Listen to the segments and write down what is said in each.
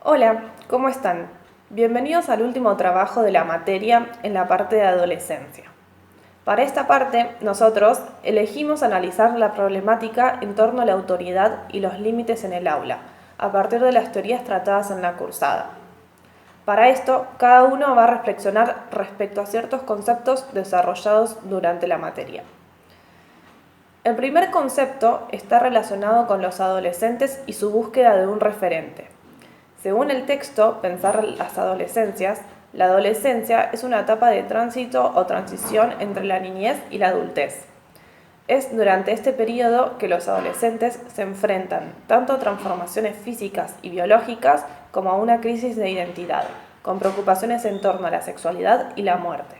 Hola, ¿cómo están? Bienvenidos al último trabajo de la materia en la parte de adolescencia. Para esta parte, nosotros elegimos analizar la problemática en torno a la autoridad y los límites en el aula, a partir de las teorías tratadas en la cursada. Para esto, cada uno va a reflexionar respecto a ciertos conceptos desarrollados durante la materia. El primer concepto está relacionado con los adolescentes y su búsqueda de un referente. Según el texto Pensar las adolescencias, la adolescencia es una etapa de tránsito o transición entre la niñez y la adultez. Es durante este periodo que los adolescentes se enfrentan tanto a transformaciones físicas y biológicas como a una crisis de identidad, con preocupaciones en torno a la sexualidad y la muerte.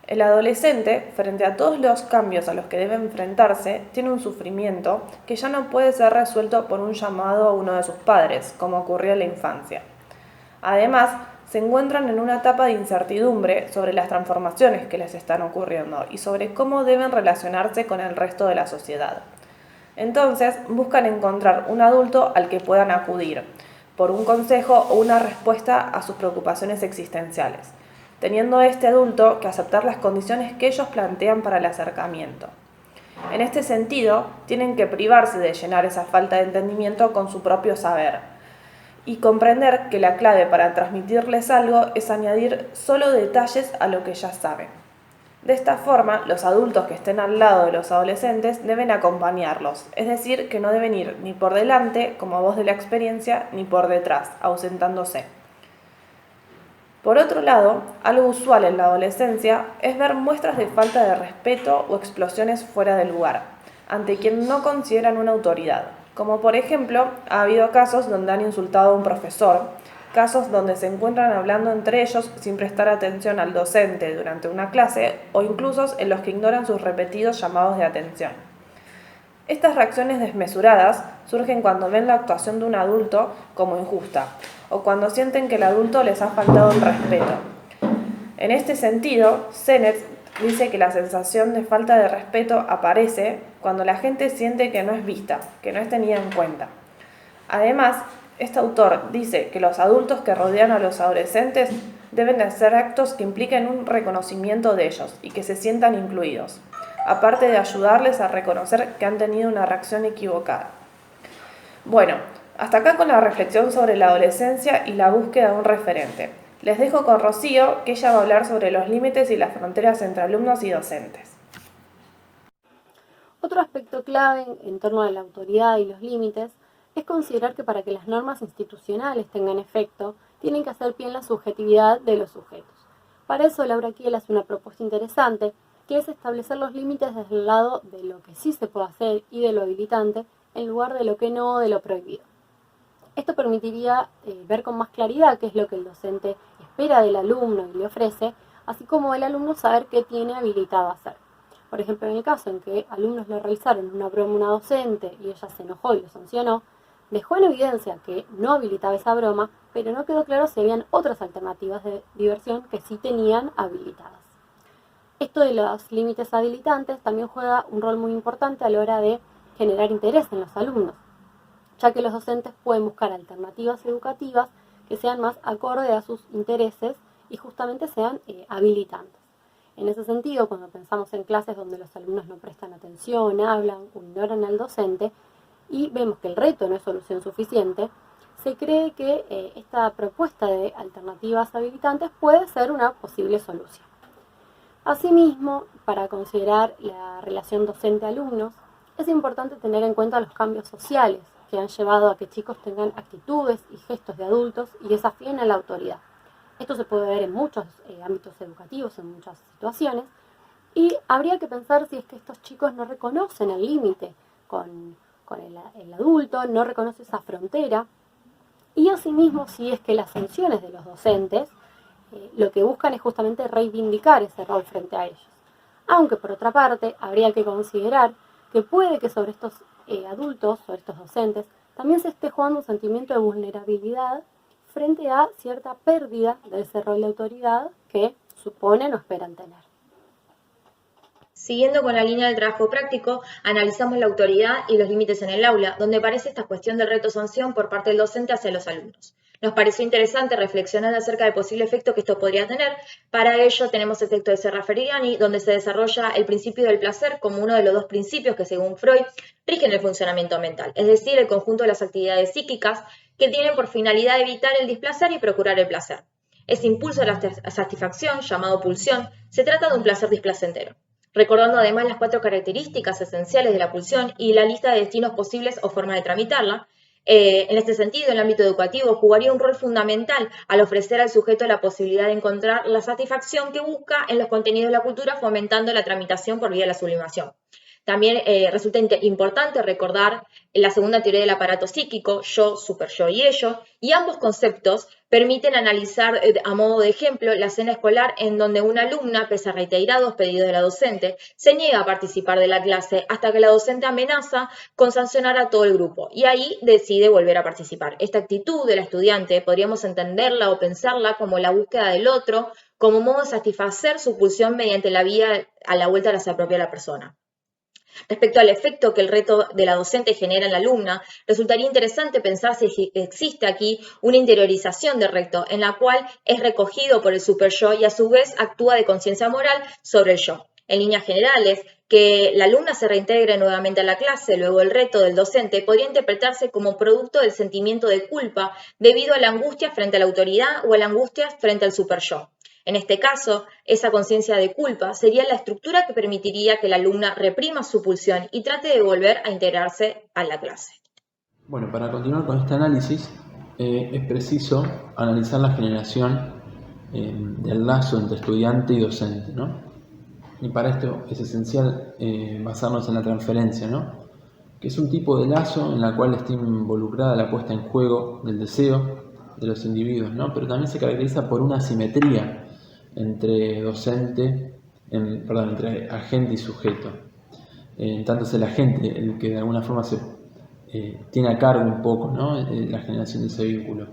El adolescente, frente a todos los cambios a los que debe enfrentarse, tiene un sufrimiento que ya no puede ser resuelto por un llamado a uno de sus padres, como ocurrió en la infancia. Además, se encuentran en una etapa de incertidumbre sobre las transformaciones que les están ocurriendo y sobre cómo deben relacionarse con el resto de la sociedad. Entonces, buscan encontrar un adulto al que puedan acudir, por un consejo o una respuesta a sus preocupaciones existenciales, teniendo este adulto que aceptar las condiciones que ellos plantean para el acercamiento. En este sentido, tienen que privarse de llenar esa falta de entendimiento con su propio saber y comprender que la clave para transmitirles algo es añadir solo detalles a lo que ya saben. De esta forma, los adultos que estén al lado de los adolescentes deben acompañarlos, es decir, que no deben ir ni por delante, como voz de la experiencia, ni por detrás, ausentándose. Por otro lado, algo usual en la adolescencia es ver muestras de falta de respeto o explosiones fuera de lugar, ante quien no consideran una autoridad, como por ejemplo, ha habido casos donde han insultado a un profesor, casos donde se encuentran hablando entre ellos sin prestar atención al docente durante una clase o incluso en los que ignoran sus repetidos llamados de atención. Estas reacciones desmesuradas surgen cuando ven la actuación de un adulto como injusta o cuando sienten que el adulto les ha faltado el respeto. En este sentido, Sennett dice que la sensación de falta de respeto aparece cuando la gente siente que no es vista, que no es tenida en cuenta. Además, este autor dice que los adultos que rodean a los adolescentes deben hacer actos que impliquen un reconocimiento de ellos y que se sientan incluidos, aparte de ayudarles a reconocer que han tenido una reacción equivocada. Bueno, hasta acá con la reflexión sobre la adolescencia y la búsqueda de un referente. Les dejo con Rocío, que ella va a hablar sobre los límites y las fronteras entre alumnos y docentes. Otro aspecto clave en torno a la autoridad y los límites es considerar que para que las normas institucionales tengan efecto, tienen que hacer pie en la subjetividad de los sujetos. Para eso, Laura Kiel hace una propuesta interesante, que es establecer los límites desde el lado de lo que sí se puede hacer y de lo habilitante, en lugar de lo que no, de lo prohibido. Esto permitiría ver con más claridad qué es lo que el docente espera del alumno y le ofrece, así como el alumno saber qué tiene habilitado a hacer. Por ejemplo, en el caso en que alumnos le realizaron una broma a una docente y ella se enojó y lo sancionó, dejó en evidencia que no habilitaba esa broma, pero no quedó claro si habían otras alternativas de diversión que sí tenían habilitadas. Esto de los límites habilitantes también juega un rol muy importante a la hora de generar interés en los alumnos, ya que los docentes pueden buscar alternativas educativas que sean más acorde a sus intereses y justamente sean habilitantes. En ese sentido, cuando pensamos en clases donde los alumnos no prestan atención, hablan o ignoran al docente y vemos que el reto no es solución suficiente, se cree que esta propuesta de alternativas habilitantes puede ser una posible solución. Asimismo, para considerar la relación docente-alumnos, es importante tener en cuenta los cambios sociales que han llevado a que chicos tengan actitudes y gestos de adultos y desafíen a la autoridad. Esto se puede ver en muchos ámbitos educativos, en muchas situaciones, y habría que pensar si es que estos chicos no reconocen el límite con el adulto, no reconoce esa frontera, y asimismo si es que las funciones de los docentes lo que buscan es justamente reivindicar ese rol frente a ellos. Aunque por otra parte habría que considerar que puede que sobre estos adultos, sobre estos docentes, también se esté jugando un sentimiento de vulnerabilidad frente a cierta pérdida de ese rol de autoridad que suponen o esperan tener. Siguiendo con la línea del trabajo práctico, analizamos la autoridad y los límites en el aula, donde aparece esta cuestión del reto-sanción por parte del docente hacia los alumnos. Nos pareció interesante reflexionar acerca del posible efecto que esto podría tener. Para ello tenemos el texto de Serraferiani, donde se desarrolla el principio del placer como uno de los dos principios que, según Freud, rigen el funcionamiento mental, es decir, el conjunto de las actividades psíquicas que tienen por finalidad evitar el displacer y procurar el placer. Ese impulso a la satisfacción, llamado pulsión, se trata de un placer displacentero, recordando además las 4 características esenciales de la pulsión y la lista de destinos posibles o formas de tramitarla. En este sentido, el ámbito educativo jugaría un rol fundamental al ofrecer al sujeto la posibilidad de encontrar la satisfacción que busca en los contenidos de la cultura, fomentando la tramitación por vía de la sublimación. También resulta importante recordar la segunda teoría del aparato psíquico, yo, superyo y ello, y ambos conceptos permiten analizar a modo de ejemplo la escena escolar en donde una alumna, pese a reiterados pedidos de la docente, se niega a participar de la clase hasta que la docente amenaza con sancionar a todo el grupo y ahí decide volver a participar. Esta actitud de la estudiante podríamos entenderla o pensarla como la búsqueda del otro, como modo de satisfacer su pulsión mediante la vía a la vuelta hacia la propia persona. Respecto al efecto que el reto de la docente genera en la alumna, resultaría interesante pensar si existe aquí una interiorización del reto, en la cual es recogido por el superyo y a su vez actúa de conciencia moral sobre el yo. En líneas generales, que la alumna se reintegre nuevamente a la clase luego del reto del docente podría interpretarse como producto del sentimiento de culpa debido a la angustia frente a la autoridad o a la angustia frente al superyo. En este caso, esa conciencia de culpa sería la estructura que permitiría que la alumna reprima su pulsión y trate de volver a integrarse a la clase. Bueno, para continuar con este análisis, es preciso analizar la generación del lazo entre estudiante y docente, ¿no? Y para esto es esencial basarnos en la transferencia, ¿no? Que es un tipo de lazo en la cual está involucrada la puesta en juego del deseo de los individuos, ¿no? Pero también se caracteriza por una asimetría entre entre agente y sujeto. Tanto es el agente el que de alguna forma tiene a cargo un poco, ¿no? La generación de ese vínculo.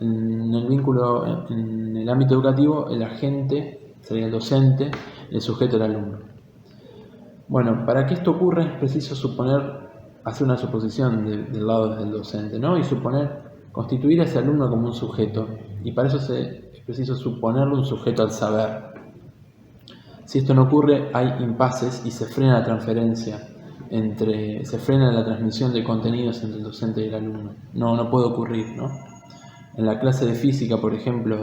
En el vínculo, en el ámbito educativo, el agente sería el docente, el sujeto el alumno. Bueno, para que esto ocurra es preciso hacer una suposición del lado del docente, ¿no? Y constituir a ese alumno como un sujeto. Y para eso es preciso suponerle un sujeto al saber. Si esto no ocurre, hay impases y se frena la transferencia, se frena la transmisión de contenidos entre el docente y el alumno. No puede ocurrir, ¿no? En la clase de física, por ejemplo,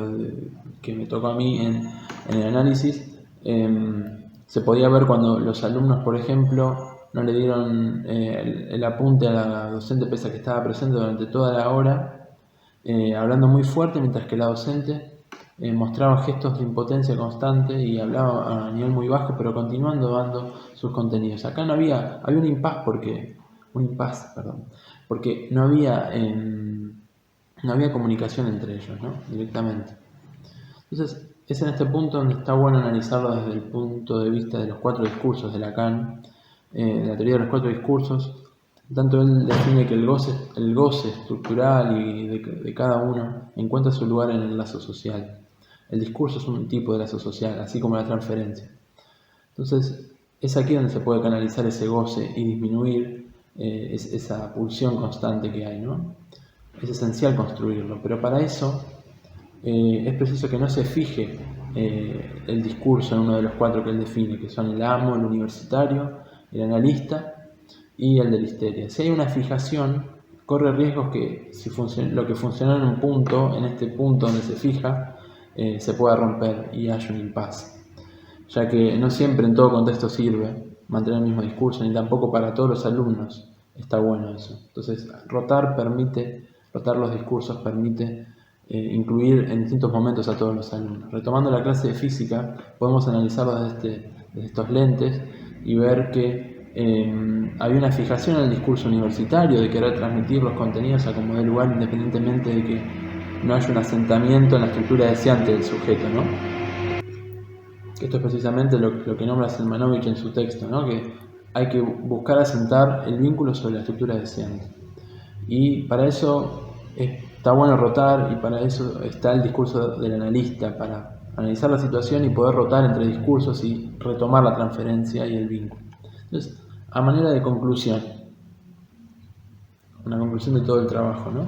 que me tocó a mí en el análisis, se podía ver cuando los alumnos, por ejemplo, no le dieron el apunte a la docente pese a que estaba presente durante toda la hora, hablando muy fuerte, mientras que la docente mostraba gestos de impotencia constante y hablaba a nivel muy bajo, pero continuando dando sus contenidos. Acá había un impasse porque no había comunicación entre ellos, ¿no? Directamente. Entonces, es en este punto donde está bueno analizarlo desde el punto de vista de los 4 discursos de Lacan, la teoría de los 4 discursos. Tanto él define que el goce estructural y de cada uno encuentra su lugar en el lazo social. El discurso es un tipo de lazo social, así como la transferencia. Entonces, es aquí donde se puede canalizar ese goce y disminuir esa pulsión constante que hay, ¿no? Es esencial construirlo, pero para eso es preciso que no se fije el discurso en uno de los 4 que él define, que son el amo, el universitario, el analista y el de la histeria. Si hay una fijación, corre riesgos que lo que funciona en un punto, en este punto donde se fija, se pueda romper y haya un impasse, ya que no siempre en todo contexto sirve mantener el mismo discurso, ni tampoco para todos los alumnos está bueno eso. Entonces, rotar los discursos permite incluir en distintos momentos a todos los alumnos. Retomando la clase de física, podemos analizarlo desde estos lentes y ver que había una fijación en el discurso universitario de querer transmitir los contenidos a como dé lugar, independientemente de que no haya un asentamiento en la estructura deseante del sujeto, ¿no? Esto es precisamente lo que nombra Selmanovich en su texto, ¿no? Que hay que buscar asentar el vínculo sobre la estructura deseante. Y para eso está bueno rotar, y para eso está el discurso del analista, para analizar la situación y poder rotar entre discursos y retomar la transferencia y el vínculo. Entonces, a manera de conclusión, una conclusión de todo el trabajo, ¿no?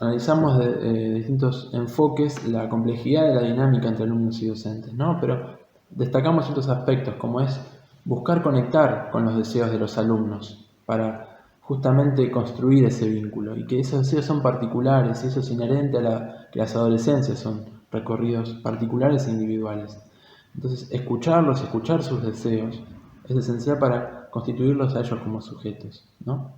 analizamos de distintos enfoques la complejidad de la dinámica entre alumnos y docentes, ¿no? Pero destacamos ciertos aspectos, como es buscar conectar con los deseos de los alumnos para justamente construir ese vínculo, y que esos deseos son particulares, y eso es inherente a que las adolescencias son recorridos particulares e individuales. Entonces, escucharlos, escuchar sus deseos, es esencial para constituirlos a ellos como sujetos, ¿no?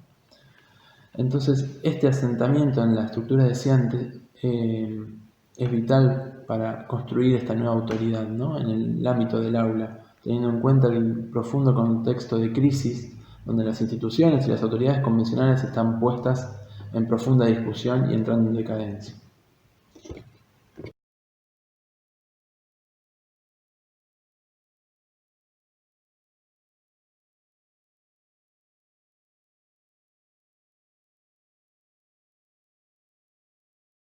Entonces, este asentamiento en la estructura deseante es vital para construir esta nueva autoridad, ¿no? En el ámbito del aula, teniendo en cuenta el profundo contexto de crisis donde las instituciones y las autoridades convencionales están puestas en profunda discusión y entrando en decadencia.